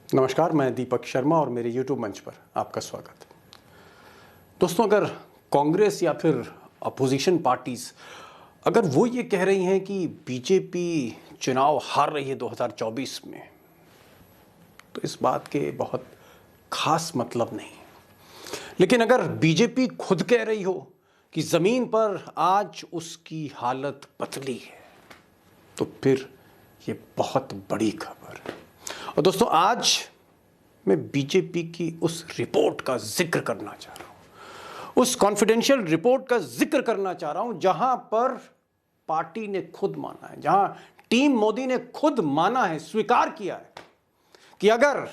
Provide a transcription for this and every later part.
नमस्कार, मैं दीपक शर्मा और मेरे YouTube मंच पर आपका स्वागत है। दोस्तों, अगर कांग्रेस या फिर अपोजिशन पार्टीज अगर वो ये कह रही हैं कि बीजेपी चुनाव हार रही है 2024 में, तो इस बात के बहुत खास मतलब नहीं। लेकिन अगर बीजेपी खुद कह रही हो कि ज़मीन पर आज उसकी हालत पतली है, तो फिर ये बहुत बड़ी खबर है। और दोस्तों, आज मैं बीजेपी की उस रिपोर्ट का जिक्र करना चाह रहा हूं, उस कॉन्फिडेंशियल रिपोर्ट का जिक्र करना चाह रहा हूं, जहां पर पार्टी ने खुद माना है, जहां टीम मोदी ने खुद माना है, स्वीकार किया है कि अगर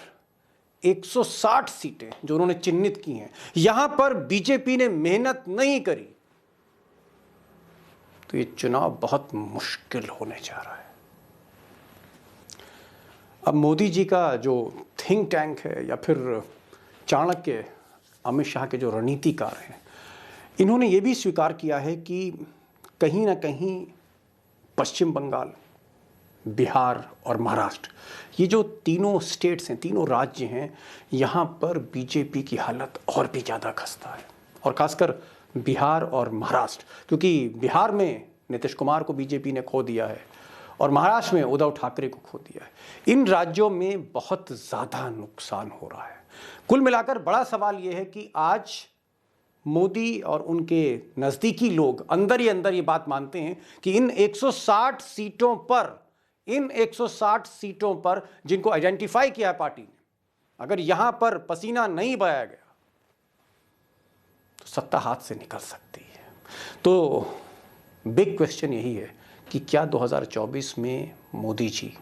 160 सीटें जो उन्होंने चिन्हित की हैं, यहां पर बीजेपी ने मेहनत नहीं करी, तो ये चुनाव बहुत मुश्किल होने जा रहा है। अब मोदी जी का जो थिंक टैंक है या फिर चाणक्य अमित शाह के जो रणनीतिकार हैं, इन्होंने ये भी स्वीकार किया है कि कहीं ना कहीं पश्चिम बंगाल, बिहार और महाराष्ट्र, ये जो तीनों स्टेट्स हैं, तीनों राज्य हैं, यहाँ पर बीजेपी की हालत और भी ज़्यादा खस्ता है। और खासकर बिहार और महाराष्ट्र, क्योंकि बिहार में नीतीश कुमार को बीजेपी ने खो दिया है और महाराष्ट्र में उद्धव ठाकरे को खो दिया है। इन राज्यों में बहुत ज़्यादा नुकसान हो रहा है। कुल मिलाकर बड़ा सवाल यह है कि आज मोदी और उनके नज़दीकी लोग अंदर ही अंदर ये बात मानते हैं कि इन 160 सीटों पर जिनको आइडेंटिफाई किया है पार्टी ने, अगर यहां पर पसीना नहीं बहाया गया तो सत्ता हाथ से निकल सकती है। तो बिग क्वेश्चन यही है कि क्या 2024 में मोदी जी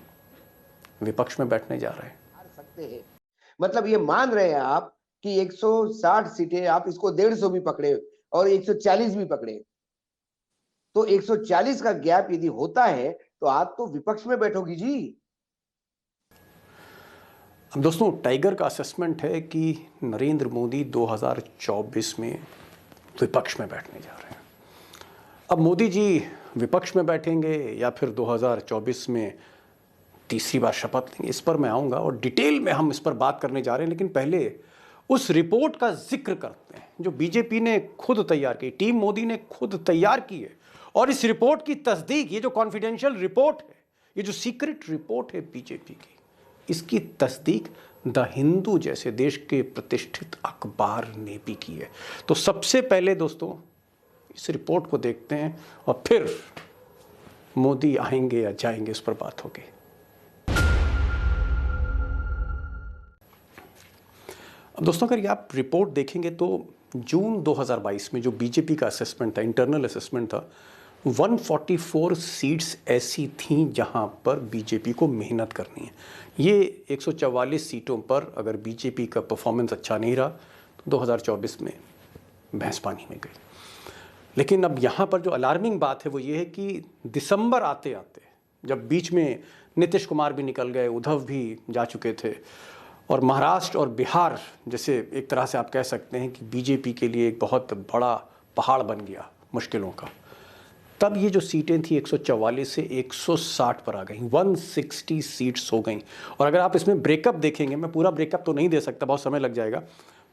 विपक्ष में बैठने जा रहे हैं? हार सकते हैं। मतलब ये मान रहे हैं आप कि 160 सीटें, आप इसको 150 भी पकड़े और 140 भी पकड़े, तो 140 का गैप यदि होता है तो आप तो विपक्ष में बैठोगी जी। अब दोस्तों, टाइगर का असेसमेंट है कि नरेंद्र मोदी 2024 में विपक्ष में बैठने जा रहे हैं। अब मोदी जी विपक्ष में बैठेंगे या फिर 2024 में तीसरी बार शपथ लेंगे, इस पर मैं आऊँगा और डिटेल में हम इस पर बात करने जा रहे हैं। लेकिन पहले उस रिपोर्ट का जिक्र करते हैं जो बीजेपी ने खुद तैयार की, टीम मोदी ने खुद तैयार की है। और इस रिपोर्ट की तस्दीक, ये जो कॉन्फिडेंशियल रिपोर्ट है, ये जो सीक्रेट रिपोर्ट है बीजेपी की, इसकी तस्दीक द हिंदू जैसे देश के प्रतिष्ठित अखबार ने भी की है। तो सबसे पहले दोस्तों इस रिपोर्ट को देखते हैं और फिर मोदी आएंगे या जाएंगे इस पर बात होगी। अब दोस्तों, अगर ये आप रिपोर्ट देखेंगे तो जून 2022 में जो बीजेपी का असेसमेंट था, इंटरनल असेसमेंट था, 144 सीट्स ऐसी थीं जहां पर बीजेपी को मेहनत करनी है। ये 144 सीटों पर अगर बीजेपी का परफॉर्मेंस अच्छा नहीं रहा तो 2024 में भैंस पानी में गई। लेकिन अब यहाँ पर जो अलार्मिंग बात है वो ये है कि दिसंबर आते आते, जब बीच में नीतीश कुमार भी निकल गए, उद्धव भी जा चुके थे, और महाराष्ट्र और बिहार जैसे एक तरह से आप कह सकते हैं कि बीजेपी के लिए एक बहुत बड़ा पहाड़ बन गया मुश्किलों का, तब ये जो सीटें थी 144 से 160 पर आ गई, 160 सीट्स हो गई। और अगर आप इसमें ब्रेकअप देखेंगे, मैं पूरा ब्रेकअप तो नहीं दे सकता, बहुत समय लग जाएगा।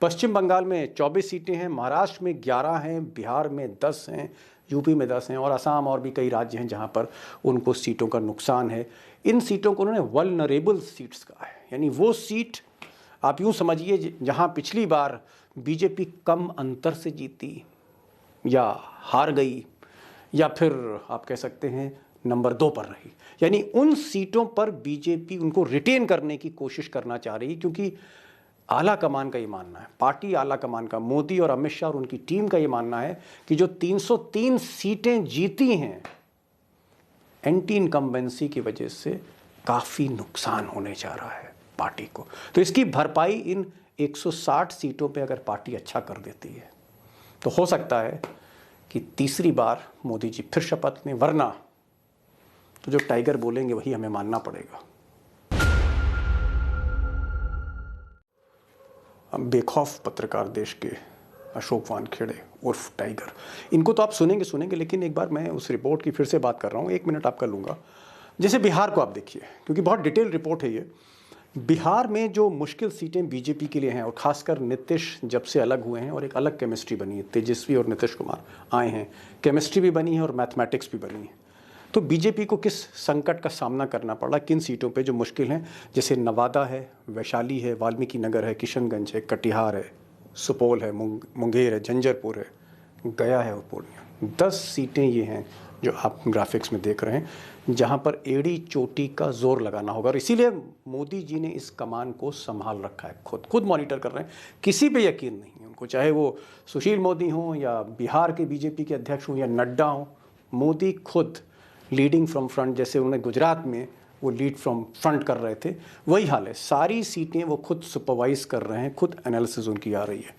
पश्चिम बंगाल में 24 सीटें हैं, महाराष्ट्र में 11 हैं, बिहार में 10 हैं, यूपी में 10 हैं और असम और भी कई राज्य हैं जहां पर उनको सीटों का नुकसान है। इन सीटों को उन्होंने वल्नरेबल सीट्स कहा है, यानी वो सीट आप यूँ समझिए जहां पिछली बार बीजेपी कम अंतर से जीती या हार गई या फिर आप कह सकते हैं नंबर 2 पर रही, यानी उन सीटों पर बीजेपी उनको रिटेन करने की कोशिश करना चाह रही, क्योंकि आला कमान का ये मानना है, पार्टी आला कमान का, मोदी और अमित शाह और उनकी टीम का ये मानना है कि जो 303 सीटें जीती हैं, एंटी इनकम्बेंसी की वजह से काफ़ी नुकसान होने जा रहा है पार्टी को। तो इसकी भरपाई इन 160 सीटों पे अगर पार्टी अच्छा कर देती है तो हो सकता है कि तीसरी बार मोदी जी फिर शपथ लें, वरना तो जो टाइगर बोलेंगे वही हमें मानना पड़ेगा। बेखौफ पत्रकार देश के अशोक वानखेड़े उर्फ टाइगर, इनको तो आप सुनेंगे, लेकिन एक बार मैं उस रिपोर्ट की फिर से बात कर रहा हूँ, 1 मिनट आपका लूँगा। जैसे बिहार को आप देखिए, क्योंकि बहुत डिटेल रिपोर्ट है ये, बिहार में जो मुश्किल सीटें बीजेपी के लिए हैं, और खासकर नीतीश जब से अलग हुए हैं और एक अलग केमिस्ट्री बनी है, तेजस्वी और नीतीश कुमार आए हैं, केमिस्ट्री भी बनी है और मैथमेटिक्स भी बनी है, तो बीजेपी को किस संकट का सामना करना पड़ा, किन सीटों पे जो मुश्किल हैं, जैसे नवादा है, वैशाली है, वाल्मीकि नगर है, किशनगंज है, कटिहार है, सुपौल है, मुंगेर है, झंझारपुर है, गया है और पूर्णिया। 10 सीटें ये हैं जो आप ग्राफिक्स में देख रहे हैं, जहां पर एड़ी चोटी का जोर लगाना होगा। और इसीलिए मोदी जी ने इस कमान को संभाल रखा है, खुद मॉनिटर कर रहे हैं, किसी पे यकीन नहीं है उनको, चाहे वो सुशील मोदी हों या बिहार के बीजेपी के अध्यक्ष हों या नड्डा हों, मोदी खुद लीडिंग फ्रॉम फ्रंट, जैसे उन्होंने गुजरात में वो लीड फ्रॉम फ्रंट कर रहे थे, वही हाल है। सारी सीटें वो खुद सुपरवाइज कर रहे हैं, खुद एनालिसिस उनकी आ रही है।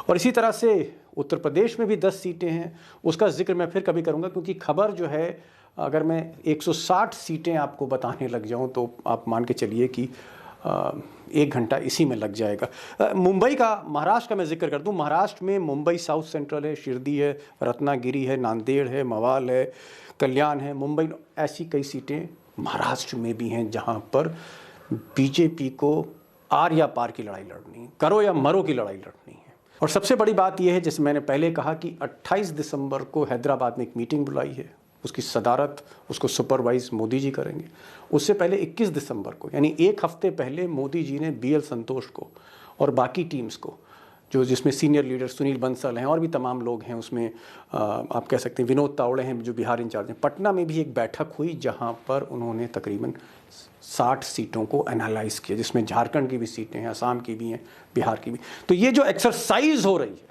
और इसी तरह से उत्तर प्रदेश में भी 10 सीटें हैं, उसका जिक्र मैं फिर कभी करूंगा, क्योंकि खबर जो है, अगर मैं 160 सीटें आपको बताने लग जाऊं तो आप मान के चलिए कि 1 घंटा इसी में लग जाएगा। मुंबई का, महाराष्ट्र का मैं जिक्र कर दूं, महाराष्ट्र में मुंबई साउथ सेंट्रल है, शिरडी है, रत्नागिरी है, नांदेड़ है, मवाल है, कल्याण है, मुंबई, ऐसी कई सीटें महाराष्ट्र में भी हैं जहां पर बीजेपी को आर या पार की लड़ाई लड़नी, करो या मरो की लड़ाई लड़नी है। और सबसे बड़ी बात यह है, जैसे मैंने पहले कहा कि 28 दिसंबर को हैदराबाद में एक मीटिंग बुलाई है, उसकी सदारत, उसको सुपरवाइज मोदी जी करेंगे। उससे पहले 21 दिसंबर को, यानी 1 हफ्ते पहले, मोदी जी ने BL संतोष को और बाकी टीम्स को, जो जिसमें सीनियर लीडर सुनील बंसल हैं और भी तमाम लोग हैं, उसमें आप कह सकते हैं विनोद तावड़े हैं जो बिहार इंचार्ज हैं, पटना में भी एक बैठक हुई जहां पर उन्होंने तकरीबन 60 सीटों को एनालाइज किया, जिसमें झारखंड की भी सीटें हैं, असम की भी हैं, बिहार की भी। तो ये जो एक्सरसाइज हो रही है,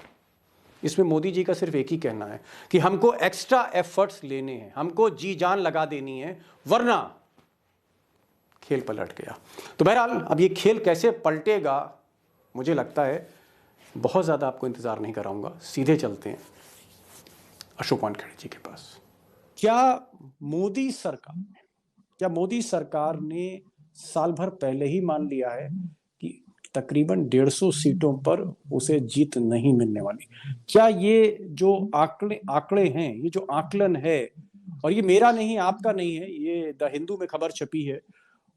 इसमें मोदी जी का सिर्फ एक ही कहना है कि हमको एक्स्ट्रा एफर्ट्स लेने हैं, हमको जी जान लगा देनी है, वरना खेल पलट गया। तो बहरहाल अब ये खेल कैसे पलटेगा, मुझे लगता है बहुत ज़्यादा आपको इंतज़ार नहीं कराऊंगा, सीधे चलते हैं अशोक वानखेड़े जी के पास। क्या मोदी सरकार ने साल भर पहले ही मान लिया है कि तकरीबन 150 सीटों पर उसे जीत नहीं मिलने वाली? क्या ये जो आंकड़े हैं, ये जो आकलन है, और ये मेरा नहीं, आपका नहीं है, ये द हिंदू में खबर छपी है,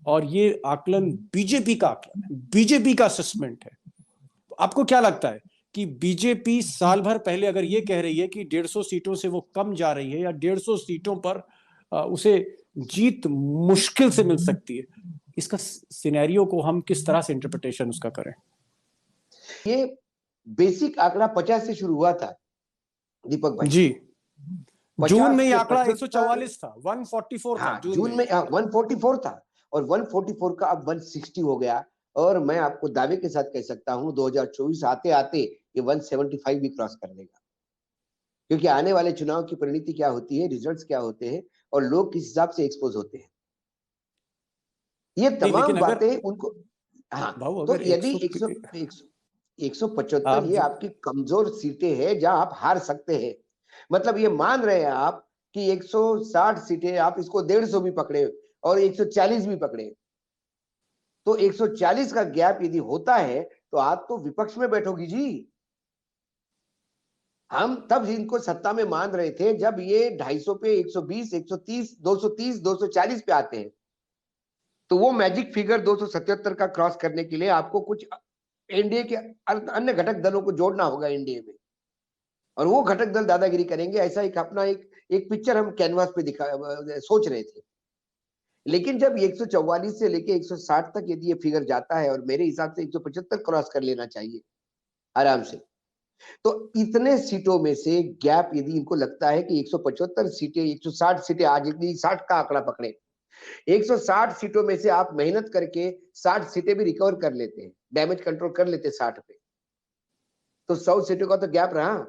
और ये आकलन बीजेपी का आकलन है, बीजेपी का असेसमेंट है। तो आपको क्या लगता है कि बीजेपी साल भर पहले अगर ये कह रही है कि 150 सीटों से वो कम जा रही है, या 150 सीटों पर उसे जीत मुश्किल से मिल सकती है, इसका सिनेरियो को हम किस तरह से इंटरप्रिटेशन उसका करें? ये बेसिक आंकड़ा 50 से शुरू हुआ था दीपक भाई जी, जून में ये आंकड़ा 144 144 था, 144 था। हाँ, जून में 144 था, और 144 का अब 160 हो गया। और मैं आपको दावे के साथ कह सकता हूं 2024 आते आते ये 175 भी क्रॉस कर लेगा, क्योंकि आने वाले चुनाव की परिणति क्या होती है, रिजल्ट्स क्या होते हैं, और लोग किस हिसाब से एक्सपोज होते हैं, ये तमाम बातें उनको। हाँ, तो यदि 175 ये आपकी कमजोर सीटें हैं जहां आप हार सकते हैं, मतलब ये मान रहे हैं आप कि 160 सीटें आप इसको 150 भी पकड़े और 140 भी पकड़े, तो 140 का गैप यदि होता है तो आप तो विपक्ष में बैठोगी जी। हम तब इनको सत्ता में मान रहे थे जब ये 250 पे, 120, 130, 230, 240 पे आते हैं, तो वो मैजिक फिगर 277 का क्रॉस करने के लिए आपको कुछ एनडीए के अन्य घटक दलों को जोड़ना होगा एनडीए में, और वो घटक दल दादागिरी करेंगे, ऐसा एक अपना एक पिक्चर हम कैनवास पे सोच रहे थे। लेकिन जब 144 से लेके 160 तक यदि ये फिगर जाता है, और मेरे हिसाब से 175 क्रॉस कर लेना चाहिए आराम से, तो इतने सीटों में से गैप यदि इनको लगता है कि 175 सीटें, 160 सीटें, आज यदि 60 का आंकड़ा पकड़े, 160 सीटों में से आप मेहनत करके 60 सीटें भी रिकवर कर लेते हैं, डैमेज कंट्रोल कर लेते 60 पे, तो 100 सीटों का तो गैप रहा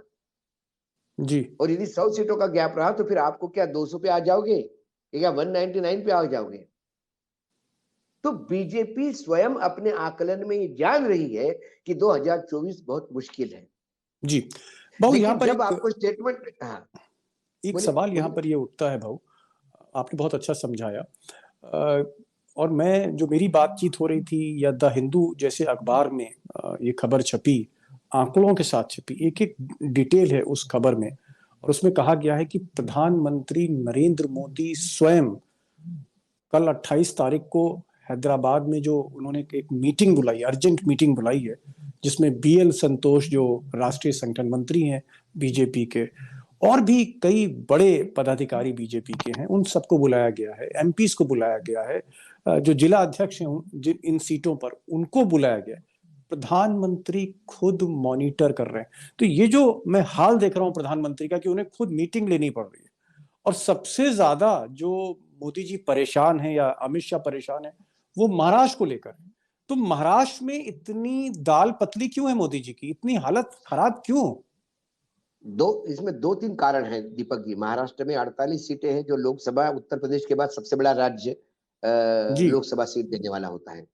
जी। और यदि 100 सीटों का गैप रहा तो फिर आपको क्या 200 पे आ जाओगे या 199 पे आ जाओगे? तो बीजेपी स्वयं अपने आकलन में ये जान रही है कि 2024 बहुत मुश्किल है जी भाऊ, यहाँ लेकिन पर जब आपको स्टेटमेंट, हाँ, एक सवाल यहाँ पर ये उठता है भाऊ, आपने बहुत अच्छा समझाया, और मैं, जो मेरी बातचीत हो रही थी, या द हिंदू जैसे अखबार में ये खबर छपी, आंकड़ों के साथ छपी, एक एक डिटेल है उस खबर में, और उसमें कहा गया है कि प्रधानमंत्री नरेंद्र मोदी स्वयं कल 28 तारीख को हैदराबाद में जो उन्होंने एक मीटिंग बुलाई, अर्जेंट मीटिंग बुलाई है, जिसमें BL संतोष जो राष्ट्रीय संगठन मंत्री हैं बीजेपी के, और भी कई बड़े पदाधिकारी बीजेपी के हैं, उन सबको बुलाया गया है, MPs को बुलाया गया है, जो जिला अध्यक्ष हैं जिन इन सीटों पर उनको बुलाया गया है। प्रधानमंत्री खुद मॉनिटर कर रहे हैं। तो ये जो मैं हाल देख रहा हूं प्रधानमंत्री का, कि उन्हें खुद मीटिंग लेनी पड़ रही है, और सबसे ज्यादा जो मोदी जी परेशान है या अमित शाह परेशान है, वो महाराष्ट्र को लेकर है। तो महाराष्ट्र में इतनी दाल पतली क्यों है मोदी जी की, इतनी हालत खराब क्यों? इसमें दो तीन कारण हैं दीपक जी। महाराष्ट्र में 48 सीटें हैं, जो लोकसभा उत्तर प्रदेश के बाद सबसे बड़ा राज्य जी लोकसभा सीट देने वाला होता है।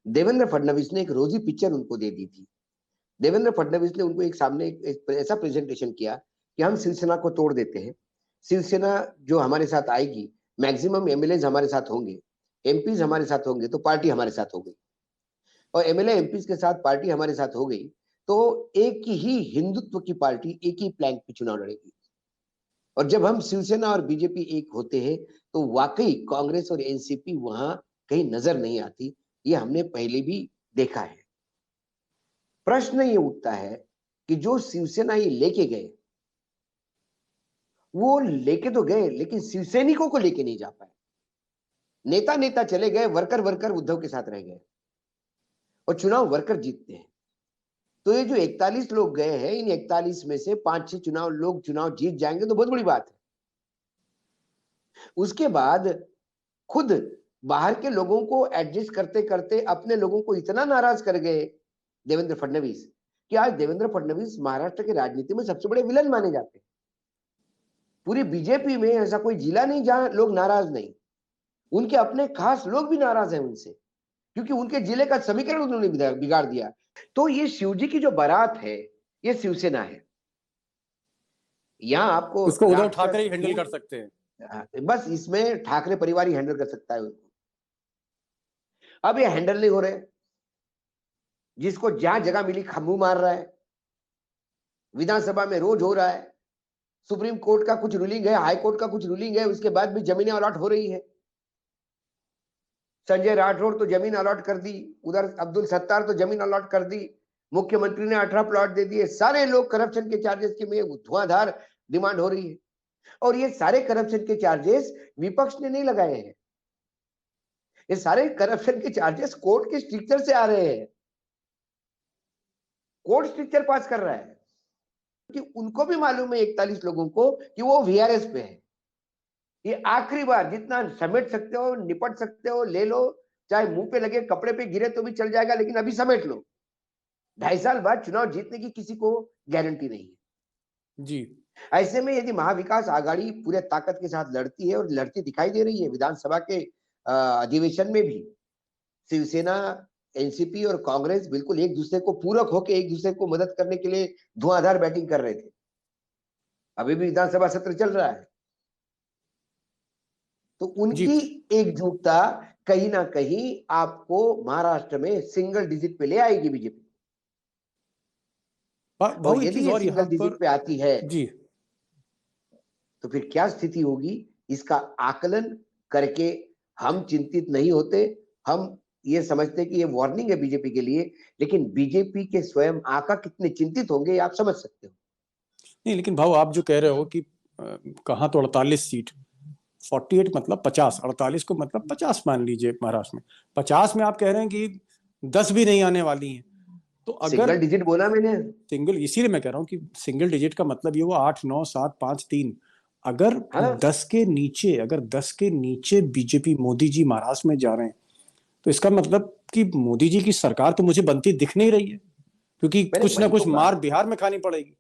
देवेंद्र फडणवीस ने एक रोजी पिक्चर उनको दे दी थी। देवेंद्र फडणवीस ने उनको एक सामने एक ऐसा प्रेजेंटेशन किया कि हम शिवसेना को तोड़ देते हैं, शिवसेना जो हमारे साथ आएगी, मैक्सिमम एमएलए हमारे साथ होंगे, एमपीज हमारे साथ होंगे, तो पार्टी हमारे साथ हो गई। और एमएलए एमपीज के साथ पार्टी हमारे साथ हो गई तो एक ही हिंदुत्व की पार्टी एक ही प्लैंक पे चुनाव लड़ेगी। और जब हम शिवसेना और बीजेपी एक होते हैं तो वाकई कांग्रेस और एनसीपी वहां कहीं नजर नहीं आती। ये हमने पहले भी देखा है। प्रश्न ये उठता है कि जो शिवसेना ये लेके गए, वो लेके तो गए लेकिन शिवसैनिकों को लेके नहीं जा पाए। नेता नेता चले गए, वर्कर वर्कर उद्धव के साथ रह गए, और चुनाव वर्कर जीतते हैं। तो ये जो 41 लोग गए हैं, इन 41 में से 5-6 चुनाव जीत जाएंगे तो बहुत बड़ी बात है। उसके बाद खुद बाहर के लोगों को एडजस्ट करते करते अपने लोगों को इतना नाराज कर गए देवेंद्र फडणवीस, कि आज देवेंद्र फडणवीस महाराष्ट्र की राजनीति में सबसे बड़े विलन माने जाते हैं। पूरी बीजेपी में ऐसा कोई जिला नहीं जहां लोग नाराज नहीं। उनके अपने खास लोग भी नाराज हैं उनसे, क्योंकि उनके जिले का समीकरण उन्होंने बिगाड़ दिया। तो ये शिवजी की जो बारात है, ये शिवसेना है। यहाँ आपको उसको उद्धव राक्षस ठाकरे ही हैंडल कर सकते हैं। बस इसमें ठाकरे परिवार ही हैंडल कर सकता है उनको। अब ये हैंडल नहीं हो रहे, जिसको जहां जगह मिली खम्बू मार रहा है। विधानसभा में रोज हो रहा है, सुप्रीम कोर्ट का कुछ रूलिंग है, हाई कोर्ट का कुछ रूलिंग है, उसके बाद भी जमीनें अलॉट हो रही है। संजय राठौर तो जमीन अलॉट कर दी, उधर अब्दुल सत्तार तो जमीन अलॉट कर दी, मुख्यमंत्री ने 18 प्लॉट दे दिए। सारे लोग करप्शन के चार्जेस की में धुआंधार डिमांड हो रही है। और ये सारे करप्शन के चार्जेस विपक्ष ने नहीं लगाए हैं, ये सारे करप्शन के चार्जेस कोर्ट के स्ट्रिक्चर से आ रहे हैं। कोर्ट स्ट्रिक्चर पास कर रहा है कि उनको भी मालूम है 41 लोगों को कि वो VRS पे है। ये आखिरी बार जितना समेट सकते हो, निपट सकते हो, ले लो, चाहे मुंह पे लगे कपड़े पे गिरे तो भी चल जाएगा, लेकिन अभी समेट लो। 2.5 साल बाद चुनाव जीतने की किसी को गारंटी नहीं है जी। ऐसे में यदि महाविकास आघाड़ी पूरे ताकत के साथ लड़ती है, और लड़ती दिखाई दे रही है विधानसभा के अधिवेशन में भी, शिवसेना, एनसीपी और कांग्रेस बिल्कुल एक दूसरे को पूरक होकर एक दूसरे को मदद करने के लिए धुआंधार बैटिंग कर रहे थे। अभी भी विधानसभा सत्र चल रहा है, तो जी उनकी एकजुटता कहीं ना कहीं आपको महाराष्ट्र में सिंगल डिजिट पे ले आएगी बीजेपी। भाऊ और एक यदि चीज ये और सिंगल यहाँ डिजिट पर। पे आती है जी तो फिर क्या स्थिति होगी, इसका आकलन करके हम चिंतित नहीं होते। हम ये समझते कि ये वार्निंग है बीजेपी के लिए, लेकिन बीजेपी के स्वयं आका कितने चिंतित होंगे ये आप समझ सकते हो। नहीं, लेकिन भाऊ आप जो कह रहे हो कि कहाँ तो 48 सीट, 48 मतलब 50, 48 को मतलब 50 मान लीजिए महाराष्ट्र में। 50 में आप कह रहे हैं कि 10 भी नहीं आने वाली हैं। तो अगर सिंगल डिजिट बोला मैंने। सिंगल, इसीलिए मैं कह रहा हूँ कि सिंगल डिजिट का मतलब ये हुआ 8, 9, 7, 5, 3। अगर हाँ 10 के नीचे बीजेपी मोदी जी महाराष्ट्र में जा रहे हैं, तो इसका मतलब कि मोदी जी की सरकार तो मुझे बनती दिख नहीं रही है, क्योंकि मैंने कुछ ना वही तो कुछ कहा। मार बिहार में खानी पड़ेगी।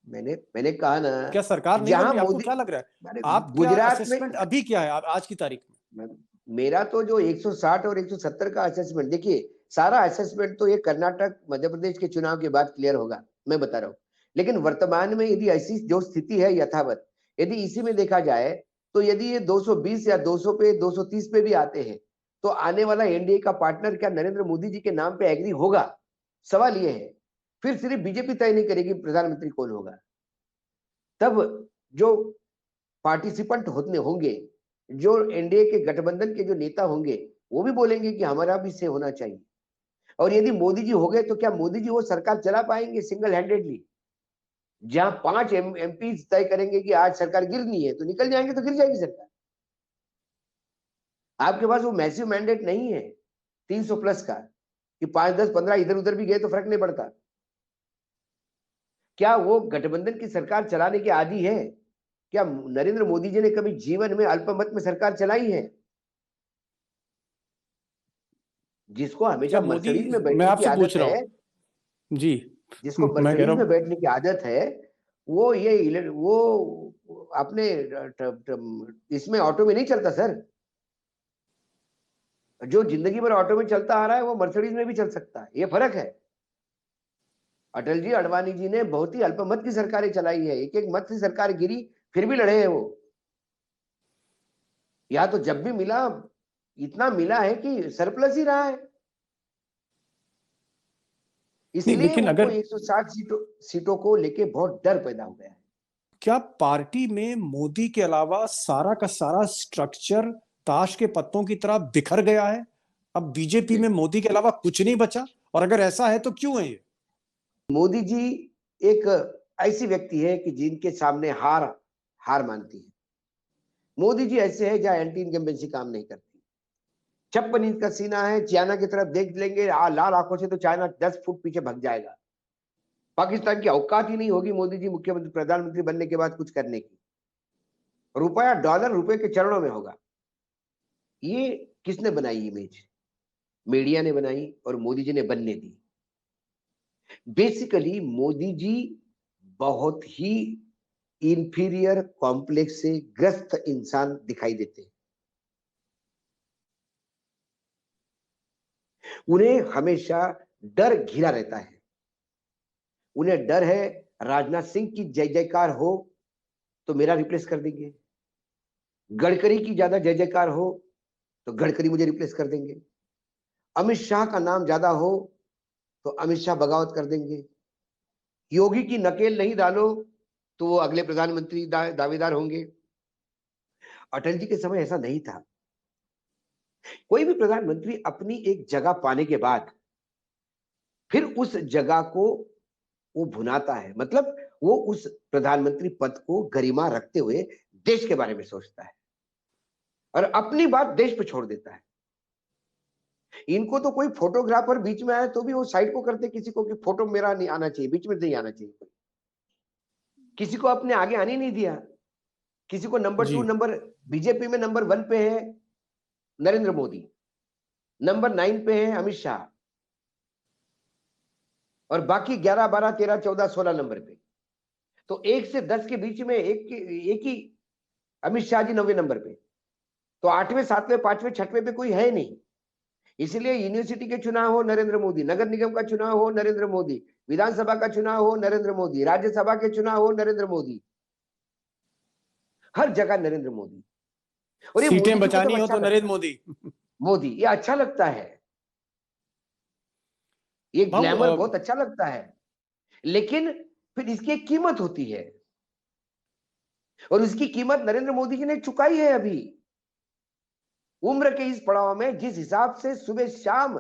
मैंने कहा ना, क्या सरकार नहीं बन जहां रही? आपको मोदी, क्या लग रहा है? आप क्या गुजरात में, असेसमेंट अभी क्या है आज की तारीख में? मेरा तो जो 160 और 170 का असेसमेंट, देखिए सारा असेसमेंट तो ये कर्नाटक मध्य प्रदेश के चुनाव के बाद क्लियर होगा, मैं बता रहा हूँ। लेकिन वर्तमान में यदि ऐसी जो स्थिति है यथावत, यदि इसी में देखा जाए, तो यदि ये 220 या 200 पे 230 पे भी आते हैं, तो आने वाला एनडीए का पार्टनर क्या नरेंद्र मोदी जी के नाम पे एग्री होगा? सवाल ये है। फिर सिर्फ बीजेपी तय नहीं करेगी प्रधानमंत्री कौन होगा, तब जो पार्टिसिपेंट होते होंगे, जो एनडीए के गठबंधन के जो नेता होंगे, वो भी बोलेंगे कि हमारा भी से होना चाहिए। और यदि मोदी जी हो गए तो क्या मोदी जी वो सरकार चला पाएंगे सिंगल हैंडेडली? जहां 5 एमपी तय करेंगे कि आज सरकार गिरनी है तो निकल जाएंगे, तो गिर जाएगी सरकार। आपके पास वो मैसिव मैंडेट नहीं है 300 प्लस का कि 5 10 15 इधर उधर भी गए तो फर्क नहीं पड़ता। क्या वो गठबंधन की सरकार चलाने के आदी है? क्या नरेंद्र मोदी जी ने कभी जीवन में अल्पमत में सरकार चलाई है? जिसको हमेशा क्या मोदी, मर्सिडीज में मैं बैठने की आपसे आदत पूछ रहा है, हूँ जी, जिसको मैं कह रहा मर्सिडीज में हूँ बैठने की आदत है, वो वो अपने इसमें ऑटो में नहीं चलता सर। जो जिंदगी भर ऑटो में चलता आ रहा है वो मर्सिडीज में भी चल सकता है, ये फर्क है। अटल जी अडवाणी जी ने बहुत ही अल्पमत की सरकारें चलाई है, एक एक मत से सरकार गिरी, फिर भी लड़े हैं वो। या तो जब भी मिला इतना मिला है कि सरप्लस ही रहा है, नहीं, इसलिए लेकिन उनको अगर 160 सीटों को लेके बहुत डर पैदा हो गया है। क्या पार्टी में मोदी के अलावा सारा का सारा स्ट्रक्चर ताश के पत्तों की तरह बिखर गया है? अब बीजेपी में मोदी के अलावा कुछ नहीं बचा, और अगर ऐसा है तो क्यों है ये? मोदी जी एक ऐसी व्यक्ति है कि जिनके सामने हार हार मानती है। मोदी जी ऐसे है जहां एंटी इनकम्बेंसी काम नहीं करती। 56 इंच का सीना है, चाइना की तरफ देख लेंगे लाल आंखों से तो चाइना 10 फुट पीछे भाग जाएगा। पाकिस्तान की औकात ही नहीं होगी मोदी जी मुख्यमंत्री प्रधानमंत्री बनने के बाद कुछ करने की। रुपया डॉलर रुपए के चरणों में होगा। ये किसने बनाई इमेज? मीडिया ने बनाई और मोदी जी ने बनने दी। बेसिकली मोदी जी बहुत ही इंफीरियर कॉम्प्लेक्स से ग्रस्त इंसान दिखाई देते हैं। उन्हें हमेशा डर घिरा रहता है। उन्हें डर है राजनाथ सिंह की जय जयकार हो तो मेरा रिप्लेस कर देंगे, गडकरी की ज्यादा जय जयकार हो तो गडकरी मुझे रिप्लेस कर देंगे, अमित शाह का नाम ज्यादा हो तो अमित शाह बगावत कर देंगे, योगी की नकेल नहीं डालो तो वो अगले प्रधानमंत्री दावेदार होंगे। अटल जी के समय ऐसा नहीं था। कोई भी प्रधानमंत्री अपनी एक जगह पाने के बाद फिर उस जगह को वो भुनाता है, मतलब वो उस प्रधानमंत्री पद को गरिमा रखते हुए देश के बारे में सोचता है और अपनी बात देश पे छोड़ देता है। इनको तो कोई फोटोग्राफर बीच में आया तो भी वो साइड को करते किसी को कि फोटो मेरा नहीं आना चाहिए, बीच में नहीं आना चाहिए कोई। किसी को अपने आगे आने नहीं दिया। किसी को नंबर जी, 2 नंबर, बीजेपी में नंबर 1 पे है नरेंद्र मोदी, नंबर 9 पे है अमित शाह, और बाकी 11 12 13 14 16 नंबर पे। तो 1 से 10 के बीच में एक ही अमित शाह जी 9वें नंबर पे। तो 8वें 7वें 5वें 6वें पे कोई है नहीं। इसलिए यूनिवर्सिटी के चुनाव हो नरेंद्र मोदी, नगर निगम का चुनाव हो नरेंद्र मोदी, विधानसभा का चुनाव हो नरेंद्र मोदी, राज्यसभा के चुनाव हो नरेंद्र मोदी, हर जगह नरेंद्र मोदी। और ये सीटें मोदी जी को तो बचानी हो अच्छा तो लगता नरेंद्र है। मोदी। मोदी ये अच्छा लगता है, ये बाबू ग्लैमर बहुत अच्छा लगता है, लेकिन फिर इसकी एक कीमत होती है और उसकी कीमत नरेंद्र मोदी जी ने चुकाई है। अभी उम्र के इस पड़ाव में जिस हिसाब से सुबह शाम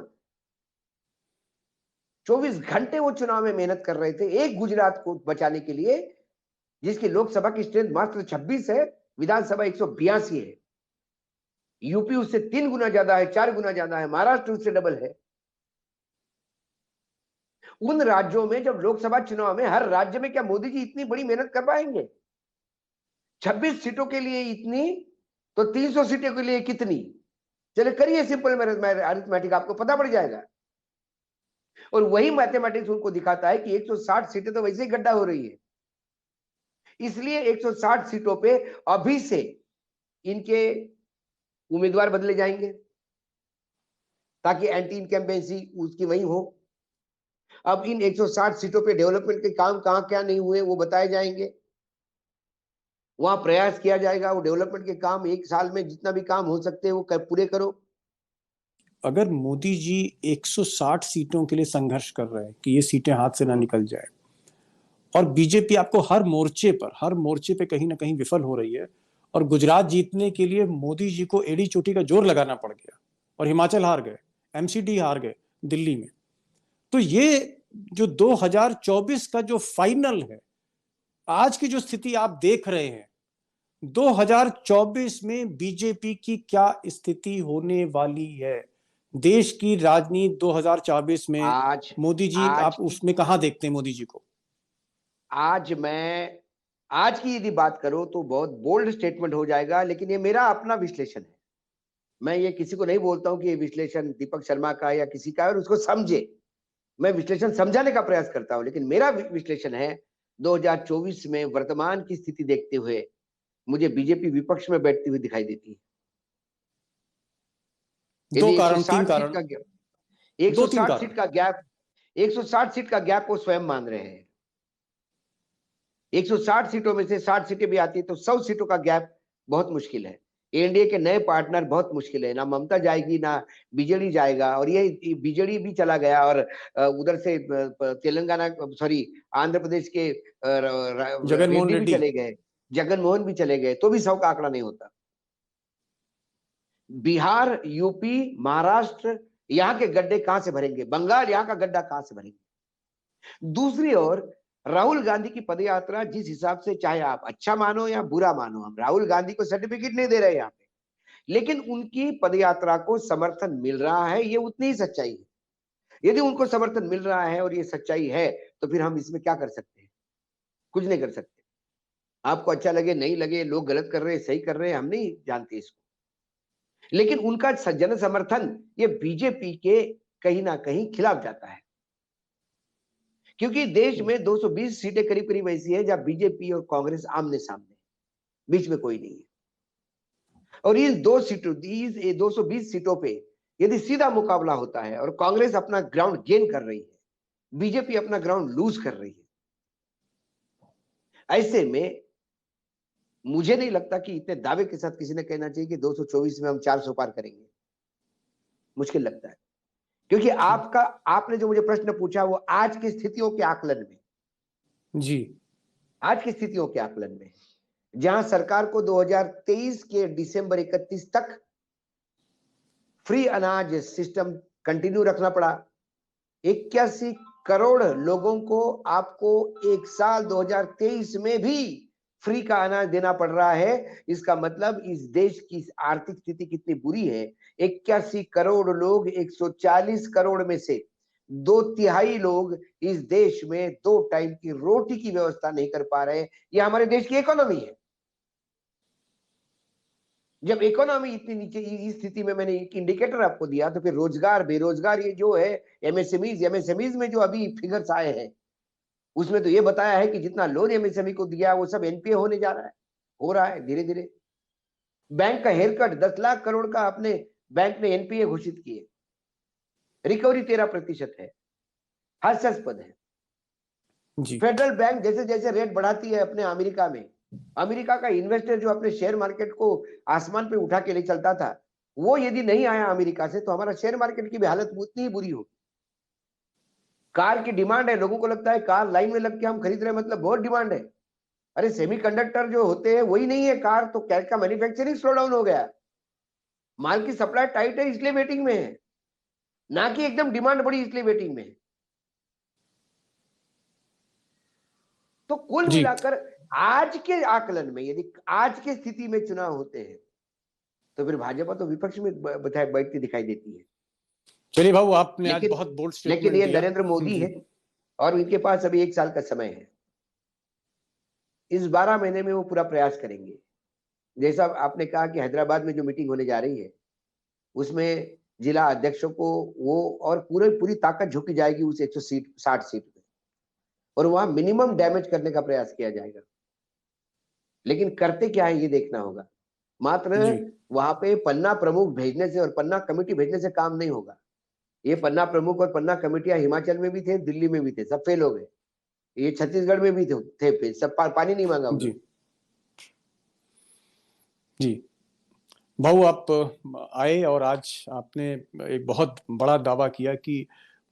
24 घंटे वो चुनाव में मेहनत कर रहे थे एक गुजरात को बचाने के लिए, जिसकी लोकसभा की स्ट्रेंथ मात्र 26 है, विधानसभा 182 है, यूपी उससे 3 गुना ज्यादा है, 4 गुना ज्यादा है, महाराष्ट्र उससे डबल है। उन राज्यों में जब लोकसभा चुनाव में हर राज्य में क्या मोदी जी इतनी बड़ी मेहनत कर पाएंगे? 26 सीटों के लिए इतनी तो 300 सीटों के लिए कितनी? चले करिए सिंपल अरिथमेटिक, आपको पता पड़ जाएगा। और वही मैथमेटिक्स उनको दिखाता है कि 160 सीटें तो वैसे ही गड्ढा हो रही है। इसलिए 160 सीटों पे अभी से इनके उम्मीदवार बदले जाएंगे ताकि एंटी इनकम्बेंसी उसकी वही हो। अब इन 160 सीटों पे डेवलपमेंट के काम कहां क्या नहीं हुए वो बताए जाएंगे, वहां प्रयास किया जाएगा। वो डेवलपमेंट के काम एक साल में जितना भी काम हो सकते हैं वो पूरे करो। अगर मोदी जी 160 सीटों के लिए संघर्ष कर रहे हैं कि ये सीटें हाथ से ना निकल जाए, और बीजेपी आपको हर मोर्चे पे कहीं ना कहीं विफल हो रही है, और गुजरात जीतने के लिए मोदी जी को एड़ी चोटी का जोर लगाना पड़ गया, और हिमाचल हार गए, एमसीडी हार गए दिल्ली में। तो ये जो 2024 का जो फाइनल है, आज की जो स्थिति आप देख रहे हैं, 2024 में बीजेपी की क्या स्थिति होने वाली है, देश की राजनीति 2024 में, आज मोदी जी आज आप उसमें कहां देखते हैं मोदी जी को? आज मैं आज की यदि बात करूं तो बहुत बोल्ड स्टेटमेंट हो जाएगा, लेकिन ये मेरा अपना विश्लेषण है। मैं ये किसी को नहीं बोलता हूं कि ये विश्लेषण दीपक शर्मा का या किसी का है और उसको समझे। मैं विश्लेषण समझाने का प्रयास करता हूं, लेकिन मेरा विश्लेषण है 2024 में वर्तमान की स्थिति देखते हुए मुझे बीजेपी विपक्ष में बैठती हुई दिखाई देती है। दो यदि कारण, तीन 160 सीट कारण, का गैप, दो तीन 160 कारण। सीट का गैप, 160 सीट का गैप वो स्वयं मान रहे हैं। 160 सीटों में से 60 सीटें भी आती है तो 100 सीटों का गैप बहुत मुश्किल है। एनडीए के नए पार्टनर बहुत मुश्किल है, ना ममता जाएगी ना बीजेडी जाएगा, और ये बीजेडी भी चला गया और उधर से तेलंगाना, सॉरी आंध्र प्रदेश के जगनमोहन रेड्डी भी रेड्डी। चले गए, जगनमोहन भी चले गए, तो भी 100 का आंकड़ा नहीं होता। बिहार, यूपी, महाराष्ट्र, यहाँ के गड्ढे कहां से भरेंगे? बंगाल, यहाँ का गड्ढा कहां से भरेंगे? दूसरी ओर राहुल गांधी की पदयात्रा जिस हिसाब से, चाहे आप अच्छा मानो या बुरा मानो, हम राहुल गांधी को सर्टिफिकेट नहीं दे रहे यहाँ पे, लेकिन उनकी पदयात्रा को समर्थन मिल रहा है, ये उतनी ही सच्चाई है। यदि उनको समर्थन मिल रहा है और ये सच्चाई है, तो फिर हम इसमें क्या कर सकते हैं? कुछ नहीं कर सकते। आपको अच्छा लगे नहीं लगे, लोग गलत कर रहे हैं सही कर रहे हैं, हम नहीं जानते इसको, लेकिन उनका जन समर्थन ये बीजेपी के कहीं ना कहीं खिलाफ जाता है, क्योंकि देश में 220 सीटें करीब करीब ऐसी है जहां बीजेपी और कांग्रेस आमने सामने, बीच में कोई नहीं है। और इन 220 सीटों पे यदि सीधा मुकाबला होता है और कांग्रेस अपना ग्राउंड गेन कर रही है, बीजेपी अपना ग्राउंड लूज कर रही है, ऐसे में मुझे नहीं लगता कि इतने दावे के साथ किसी ने कहना चाहिए कि 224 में हम 400 पार करेंगे। मुश्किल लगता है, क्योंकि आपने जो मुझे प्रश्न पूछा वो आज की स्थितियों के आकलन में, जी, आज की स्थितियों के आकलन में, जहां सरकार को 2023 के दिसंबर 31 तक फ्री अनाज सिस्टम कंटिन्यू रखना पड़ा। 81 करोड़ लोगों को आपको एक साल 2023 में भी फ्री का अनाज देना पड़ रहा है। इसका मतलब इस देश की आर्थिक स्थिति कितनी बुरी है। 81 करोड़ लोग, 140 करोड़ में से 2/3 लोग इस देश में 2 टाइम की रोटी की व्यवस्था नहीं कर पा रहे। यह हमारे देश की इकोनॉमी है। जब इकोनॉमी इतनी नीचे, इस स्थिति में मैंने एक इंडिकेटर आपको दिया, तो फिर रोजगार, बेरोजगार, ये जो है एमएसएमईज में जो अभी फिगर्स आए हैं, उसमें तो ये बताया है कि जितना लोन एमएसएमई को दिया वो सब एनपीए होने जा रहा है, हो रहा है धीरे धीरे। बैंक का हेयर कट 10 लाख करोड़ का अपने बैंक ने एनपीए घोषित किए, रिकवरी 13% है, हास्यास्पद है। जी, फेडरल बैंक जैसे जैसे रेट बढ़ाती है अपने अमेरिका में, अमेरिका का इन्वेस्टर जो अपने शेयर मार्केट को आसमान पे उठा के ले चलता था, वो यदि नहीं आया अमेरिका से, तो हमारा शेयर मार्केट की भी हालत उतनी ही बुरी होगी। कार की डिमांड है, लोगों को लगता है कार लाइन में लग के हम खरीद रहे हैं, मतलब बहुत डिमांड है। अरे सेमीकंडक्टर जो होते हैं वही नहीं है कार, तो कार का मैन्युफैक्चरिंग स्लो डाउन हो गया, माल की सप्लाई टाइट है इसलिए वेटिंग में है, ना कि एकदम डिमांड बढ़ी इसलिए वेटिंग में है। तो कुल जी। मिलाकर आज के आकलन में, यदि आज की स्थिति में चुनाव होते हैं, तो फिर भाजपा तो विपक्ष में बैठती दिखाई देती है। चलिए भाऊ, आपने आज लेकिन बहुत बोल्ड लेकिन स्टेटमेंट ये दिया। नरेंद्र मोदी जी, है और इनके पास अभी 1 साल का समय है। इस 12 महीने में वो पूरा प्रयास करेंगे। जैसा आपने कहा कि हैदराबाद में जो मीटिंग होने जा रही है, उसमें जिला अध्यक्षों को वो और पूरी ताकत झोंकी जाएगी उस 160 सीट में, और वहां मिनिमम डैमेज करने का प्रयास किया जाएगा। लेकिन करते क्या है ये देखना होगा। मात्र जी, वहां पे पन्ना प्रमुख भेजने से और पन्ना कमेटी भेजने से काम नहीं होगा। ये पन्ना प्रमुख और पन्ना कमेटियां हिमाचल में भी थे, दिल्ली में भी थे, सब फेल हो गए। ये छत्तीसगढ़ में भी थे सब पानी नहीं मांगा जी, उन्होंने। जी। भाऊ, आप आए और आज आपने एक बहुत बड़ा दावा किया कि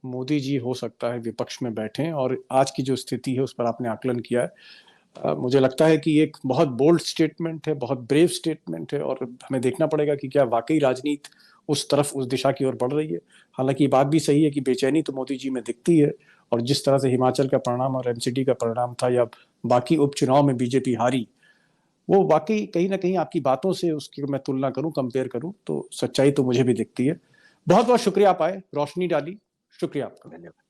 मोदी जी हो सकता है विपक्ष में बैठें, और आज की जो स्थिति है उस पर आपने आकलन किया है। मुझे लगता है कि एक बहुत बोल्ड स्टेटमेंट है, बहुत ब्रेव स्टेटमेंट है, और हमें देखना पड़ेगा कि क्या वाकई राजनीति उस तरफ, उस दिशा की ओर बढ़ रही है। हालांकि ये बात भी सही है कि बेचैनी तो मोदी जी में दिखती है, और जिस तरह से हिमाचल का परिणाम और एमसीडी का परिणाम था, या बाकी उपचुनाव में बीजेपी हारी, वो वाकई कहीं ना कहीं आपकी बातों से उसकी मैं तुलना करूं, कंपेयर करूं, तो सच्चाई तो मुझे भी दिखती है। बहुत बहुत शुक्रिया, आप आए, रोशनी डाली, शुक्रिया आपका। धन्यवाद।